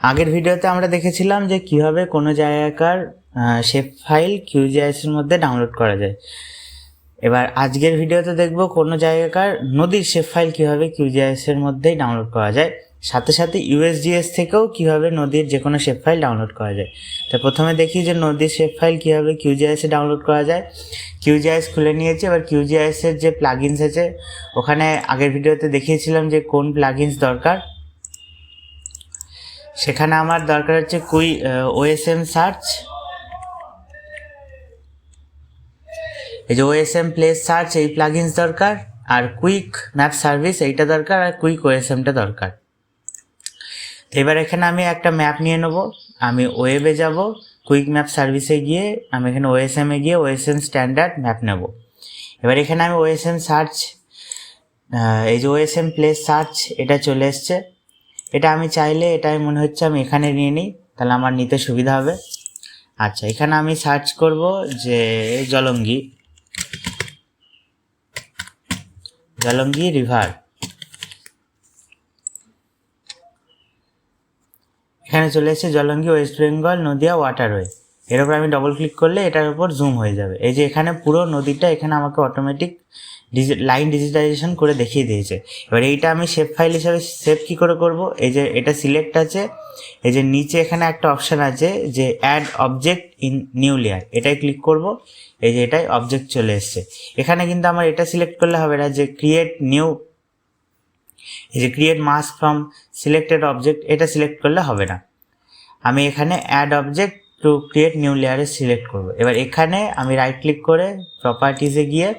আগের ভিডিওতে আমরা দেখেছিলাম যে কিভাবে কোনো জায়গাকার শেপ ফাইল QGIS এর মধ্যে ডাউনলোড করা যায়। এবার আজকের ভিডিওতে দেখব কোনো জায়গাকার নদীর শেপ ফাইল কীভাবে QGIS এর মধ্যেই ডাউনলোড করা যায়, সাথে সাথে USGS থেকেও কীভাবে নদীর যে কোনো শেপ ফাইল ডাউনলোড করা যায়। তো প্রথমে দেখি যে নদীর শেপ ফাইল কীভাবে QGIS এ ডাউনলোড করা যায়। QGIS খুলে নিয়েছি। এবার QGIS এর যে প্লাগইনস আছে ওখানে আগের ভিডিওতে দেখিয়েছিলাম যে কোন প্লাগইনস দরকার। সেখানে আমার দরকার হচ্ছে OSM সার্চ, এই যে OSM প্লেস সার্চ এই প্লাগইনস দরকার, আর কুইক ম্যাপ সার্ভিস এইটা দরকার, আর কুইক OSMটা দরকার। তো এবার এখানে আমি একটা ম্যাপ নিয়ে নেব। আমি ওয়েবে যাব, কুইক ম্যাপ সার্ভিসে গিয়ে আমি এখানে OSM-এ গিয়ে OSM স্ট্যান্ডার্ড ম্যাপ নেব। এবার এখানে আমি OSM সার্চ, এই যে OSM প্লেস সার্চ এটা চলে এসছে। এটা আমি চাইলে এটাই মনে হচ্ছে আমি এখানে নিয়ে নিই, তাহলে আমার নিতে সুবিধা হবে। আচ্ছা, এখানে আমি সার্চ করব যে জলঙ্গি রিভার। এখানে চলে এসেছে জলঙ্গি ওয়েস্ট বেঙ্গল নদিয়া ওয়াটারওয়ে। এর উপর আমি ডবল ক্লিক করলে এটার উপর জুম হয়ে যাবে। এই যে এখানে পুরো নদীটা এখানে আমাকে অটোমেটিক লাইন ডিজিটাইজেশন করে দেখিয়ে দিয়েছে। এবার এইটা আমি শেপ ফাইল হিসাবে সেভ কী করে করব, এই যে এটা সিলেক্ট আছে, এই যে নিচে এখানে একটা অপশান আছে যে add object in new layer, এটাই ক্লিক করব। এই যে এটাই অবজেক্ট চলে এসছে। এখানে কিন্তু আমার এটা সিলেক্ট করলে হবে না যে ক্রিয়েট নিউ, এই যে create mask from selected object এটা সিলেক্ট করলে হবে না। আমি এখানে add object to create new লেয়ারে সিলেক্ট করব। এবার এখানে আমি রাইট ক্লিক করে প্রপার্টিসে গিয়ে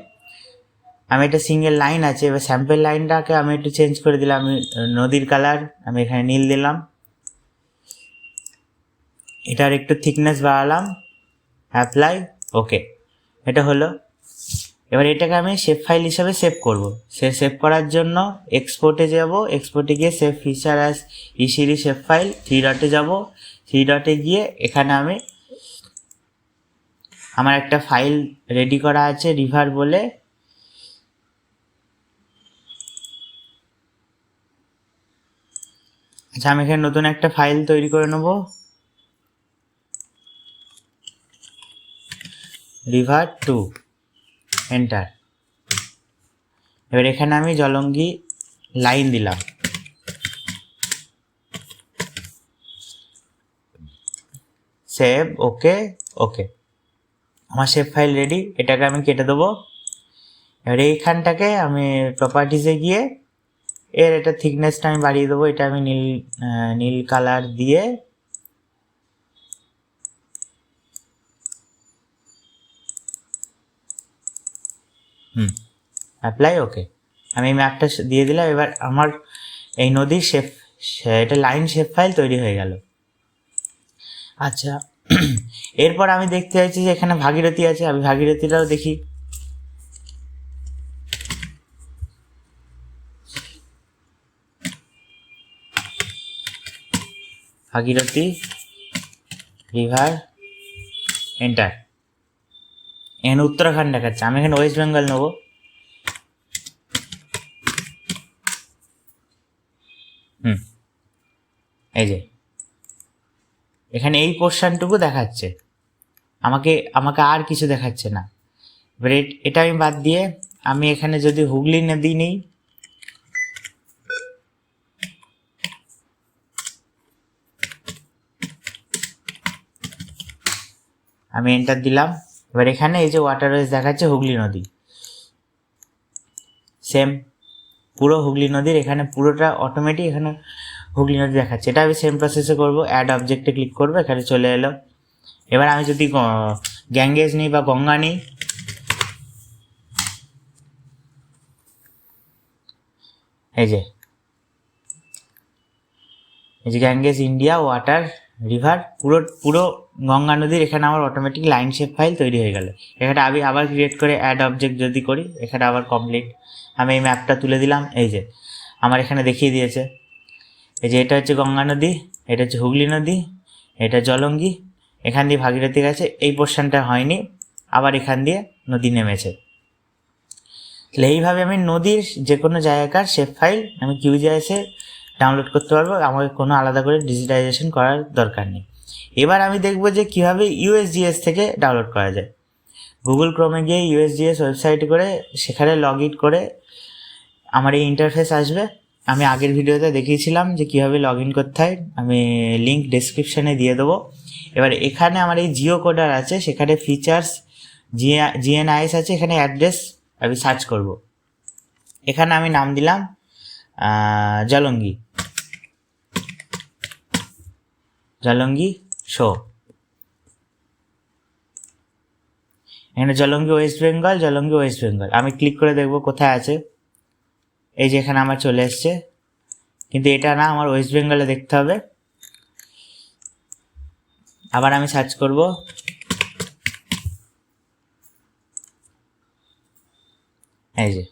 আমি একটা সিঙ্গেল লাইন আছে, এবার স্যাম্পল লাইনটাকে আমি একটু চেঞ্জ করে দিলাম। আমি নদীর কালার আমি এখানে নীল দিলাম, এটার একটু থিকনেস বাড়ালাম, অ্যাপ্লাই, ওকে, এটা হলো। এবার এটাকে আমি শেপ ফাইল হিসাবে সেভ করব। সেভ করার জন্য এক্সপোর্টে যাব, এক্সপোর্টে গিয়ে save feature as series shape file 3 ডটে যাব। 3 ডটে গিয়ে এখানে আমি আমার একটা ফাইল রেডি করা আছে রিভার বলে, আচ্ছা আমি এখানে নতুন একটা ফাইল তৈরি করে নেব, রিভার 2, এন্টার। এবার এখানে আমি জলঙ্গি লাইন দিলাম, সেভ, ওকে ওকে, আমার শেপ ফাইল রেডি। এটাকে আমি কেটে দেবো। এবার এইখানটাকে আমি প্রপার্টিসে গিয়ে এর এটা থিকনেসটা আমি বাড়িয়ে দেবো। এটা আমি নীল কালার দিয়ে অ্যাপ্লাই, ওকে, আমি ম্যাপটা দিয়ে দিলাম। এবার আমার এই নদীর এটা লাইন শেপ ফাইল তৈরি হয়ে গেল। আচ্ছা, এরপর আমি দেখতে চাইছি যে এখানে ভাগীরথী আছে, আমি ভাগীরথীটাও দেখি। Bhagirathi river, enter. এখানে উত্তরাখণ্ড দেখাচ্ছে, আমি এখানে ওয়েস্ট বেঙ্গল নেব। এই যে এখানে এই পোর্শনটুকু দেখাচ্ছে, আমাকে আর কিছু দেখাচ্ছে না। এবার এটা আমি বাদ দিয়ে আমি এখানে যদি হুগলি নদী নিই, আমি এন্টার দিলাম। এবার এখানে এই যে ওয়াটারওয়েজ দেখাচ্ছে হুগলি নদী, সেম পুরো হুগলি নদীর এখানে পুরোটা অটোমেটিক এখানে হুগলি নদী দেখাচ্ছে। এটা আমি সেম প্রসেসে করবো, অ্যাড অবজেক্টে ক্লিক করবো, এখানে চলে এলো। এবার আমি যদি গ্যাঙ্গেস নিই বা গঙ্গা নিই, এই যে গ্যাঙ্গেস ইন্ডিয়া ওয়াটার রিভার, পুরো গঙ্গা নদীর এখানে আমার অটোমেটিক লাইন শেপ ফাইল তৈরি হয়ে গেল। এখানে আমি আবার ক্রিয়েট করে অ্যাড অবজেক্ট যদি করি, এখানে আবার কমপ্লিট। আমি এই ম্যাপটা তুলে দিলাম, এই যে আমার এখানে দেখিয়ে দিয়েছে। এই যে এটা হচ্ছে গঙ্গা নদী, এটা হচ্ছে হুগলি নদী, এটা জলঙ্গি, এখান দিয়ে ভাগীরথী গেছে, এই পোর্শনটা হয়নি, আবার এখান দিয়ে নদী নেমেছে। তাহলে এইভাবে আমি নদীর যে কোনো জায়গাকার শেপ ফাইল আমি QGIS-এ ডাউনলোড করতে পারবো, আমাকে কোনো আলাদা করে ডিজিটাইজেশন করার দরকার নেই। এবার আমি দেখব যে কীভাবে ইউএসজিএস থেকে ডাউনলোড করা যায়। গুগল ক্রোমে গিয়ে ইউএসজিএস ওয়েবসাইট করে সেখানে লগ ইন করে আমার এই ইন্টারফেস আসবে। আমি আগের ভিডিওতে দেখিয়েছিলাম যে কীভাবে লগ ইন করতে হয়, আমি লিঙ্ক ডেসক্রিপশানে দিয়ে দেবো। এবার এখানে আমার এই জিও কোডার আছে, সেখানে ফিচার্স জিএনআইএস আছে, এখানে অ্যাড্রেস আমি সার্চ করব। এখানে আমি নাম দিলাম জলঙ্গি শো। এখানে জলঙ্গি ওয়েস্ট বেঙ্গল, আমি ক্লিক করে দেখব কোথায় আছে। এই যে এখানে আমার চলে এসছে, কিন্তু এটা না, আমার ওয়েস্ট বেঙ্গলে দেখতে হবে। আবার আমি সার্চ করব, এই যে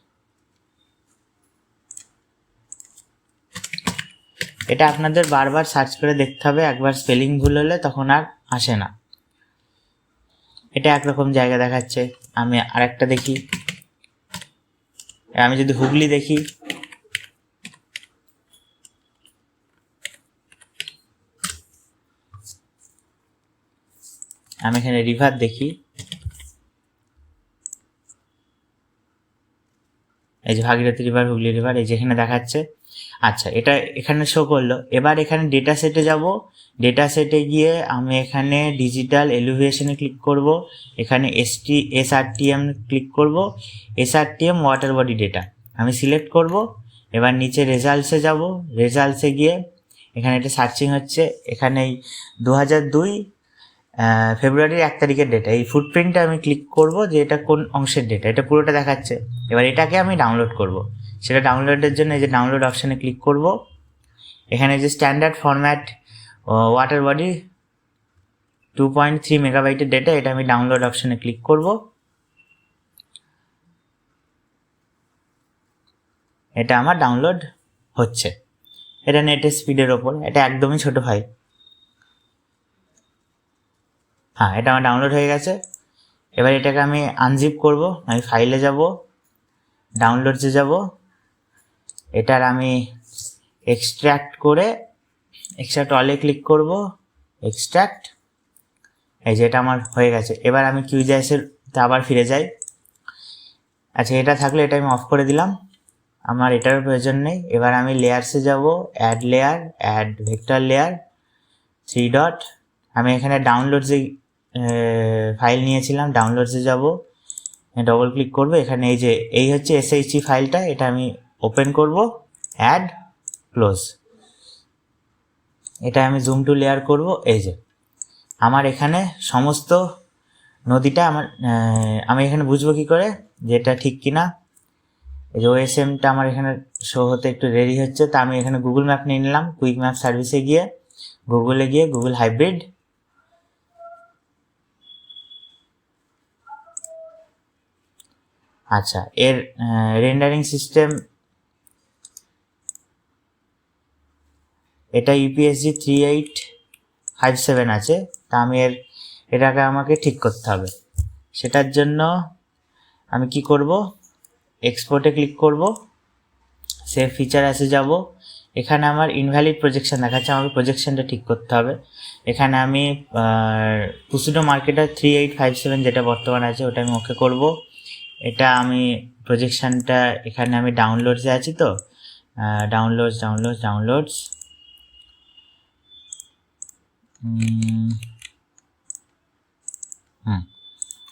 এটা আপনাদের বারবার সার্চ করে দেখতে হবে, একবার স্পেলিং ভুল হলে তখন আর আসে না। এটা একরকম জায়গা দেখাচ্ছে, আমি আরেকটা দেখি। আমি যদি হুগলি দেখি, আমি এখানে রিভার দেখি, এই যে ভাগীরথী রিভার, হুগলি রিভার, এই যে এখানে দেখাচ্ছে। আচ্ছা, এটা এখানে শো করলো। এবার এখানে ডেটা সেটে যাব, ডেটা সেটে গিয়ে আমি এখানে ডিজিটাল এলিভেশনে ক্লিক করব, এখানে এসআরটিএম ক্লিক করব, এসআরটিএম ওয়াটার বডি ডেটা আমি সিলেক্ট করব। এবার নিচে রেজাল্টসে যাব, রেজাল্টসে গিয়ে এখানে এটা সার্চিং হচ্ছে, এখানে 2002 ফেব্রুয়ারির 1 তারিখের ডেটা, এই ফুটপ্রিন্টটা আমি ক্লিক করব যে এটা কোন অংশের ডেটা, এটা পুরোটা দেখাচ্ছে। এবার এটাকে আমি ডাউনলোড করব, সেটা ডাউনলোডের জন্য এই যে ডাউনলোড অপশানে ক্লিক করব। এখানে যে স্ট্যান্ডার্ড ফরম্যাট ওয়াটার বডি 2.3 মেগাবাইটের ডেটা, এটা আমি ডাউনলোড অপশানে ক্লিক করব। এটা আমার ডাউনলোড হচ্ছে, এটা নেটের স্পিডের ওপর, এটা একদমই ছোটো ফাইল। হ্যাঁ, এটা আমার ডাউনলোড হয়ে গেছে। এবার এটাকে আমি আনজিপ করব, আমি ফাইলে যাব, ডাউনলোডসে যাব, এটার আমি এক্সট্র্যাক্ট অলে ক্লিক করব, এক্সট্র্যাক্ট, এই যে এটা আমার হয়ে গেছে। এবার আমি কিউজিআইসের আবার ফিরে যাই। আচ্ছা, এটা থাকলে এটা আমি অফ করে দিলাম, আমার এটার প্রয়োজন নেই। এবার আমি লেয়ারসে যাব, add layer, add vector layer, 3 dot, আমি এখানে ডাউনলোড যে ফাইল নিয়েছিলাম, ডাউনলোডসে যাব, ডবল ক্লিক করব, এখানে এই হচ্ছে এসএইচই ফাইলটা, এটা আমি ওপেন করব, অ্যাড, ক্লোজ। এটা আমি জুম টু লেয়ার করব, এই যে আমার এখানে সমস্ত নদীটা আমি এখানে বুঝবো কী করে যে এটা ঠিক কিনা। এই যে ওএসএমটা আমার এখানে শো হতে একটু দেরি হচ্ছে, তা আমি এখানে গুগল ম্যাপ নিয়ে নিলাম, কুইক ম্যাপ সার্ভিসে গিয়ে গুগল হাইব্রিড, আচ্ছা এর রেন্ডারিং সিস্টেম এটা ইউপিএসজি 3857 আছে, তা আমি এটাকে আমাকে ঠিক করতে হবে। সেটার জন্য আমি কি করব, এক্সপোর্টে ক্লিক করব, সেভ ফিচার আসে যাব, এখানে আমার ইনভ্যালিড প্রজেকশন দেখাচ্ছে, আমাকে প্রজেকশনটা ঠিক করতে হবে। এখানে আমি পুসুডো মার্কেটার 3857 যেটা বর্তমান আছে ওটা আমি ওকে করব। এটা আমি প্রজেকশনটা এখানে আমি ডাউনলোডসে আছি, তো ডাউনলোডস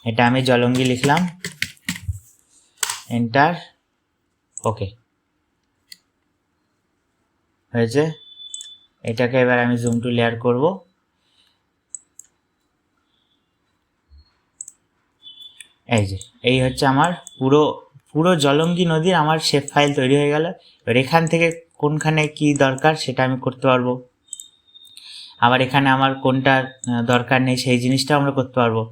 এটা আমি জলঙ্গি লিখলাম, এন্টার, ওকে হয়েছে। এটাকে এবার আমি জুম টু লেয়ার করব, এই হচ্ছে আমার পুরো জলঙ্গি নদীর আমার শেপ ফাইল তৈরি হয়ে গেল। এবার এখান থেকে কোনখানে কি দরকার সেটা আমি করতে পারবো, আবার এখানে আমার কোনটা দরকার নেই সেই জিনিসটাও আমরা করতে পারবো।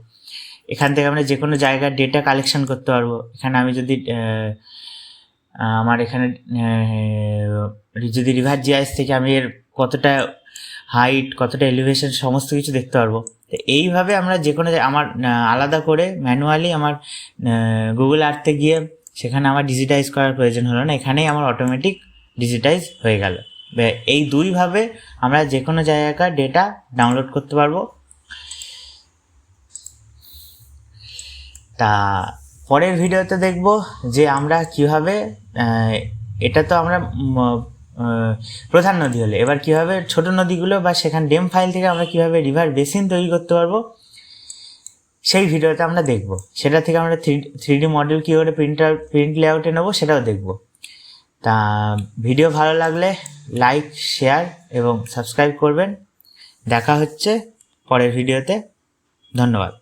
এখান থেকে আমরা যে কোনো জায়গার ডেটা কালেকশন করতে পারবো। এখানে আমি যদি আমার এখানে যদি রিভার জিআইএস থেকে আমি এর কতটা হাইট, কতটা এলিভেশন সমস্ত কিছু দেখতে পারবো। তো এইভাবে আমরা যে কোনো আমার আলাদা করে ম্যানুয়ালি আমার গুগল আর্থে গিয়ে সেখানে আমার ডিজিটাইজ করার প্রয়োজন হলো না, এখানেই আমার অটোমেটিক ডিজিটাইজ হয়ে গেল। এই দুইভাবে আমরা যে কোনো জায়গাকার ডেটা ডাউনলোড করতে পারবো। তা পরের ভিডিওতে দেখব যে আমরা কিভাবে, এটা তো আমরা প্রধান নদী হলে, এবার কিভাবে ছোট নদীগুলো বা সেখানে ডেম ফাইল থেকে আমরা কিভাবে রিভার বেসিন তৈরি করতে পারবো সেই ভিডিওতে আমরা দেখব। সেটা থেকে আমরা 3D মডেল কী করে প্রিন্ট লেআউটে নেবো সেটাও দেখব। তা ভিডিও ভালো লাগলে লাইক, শেয়ার এবং সাবস্ক্রাইব করবেন। দেখা হচ্ছে পরের ভিডিওতে। ধন্যবাদ।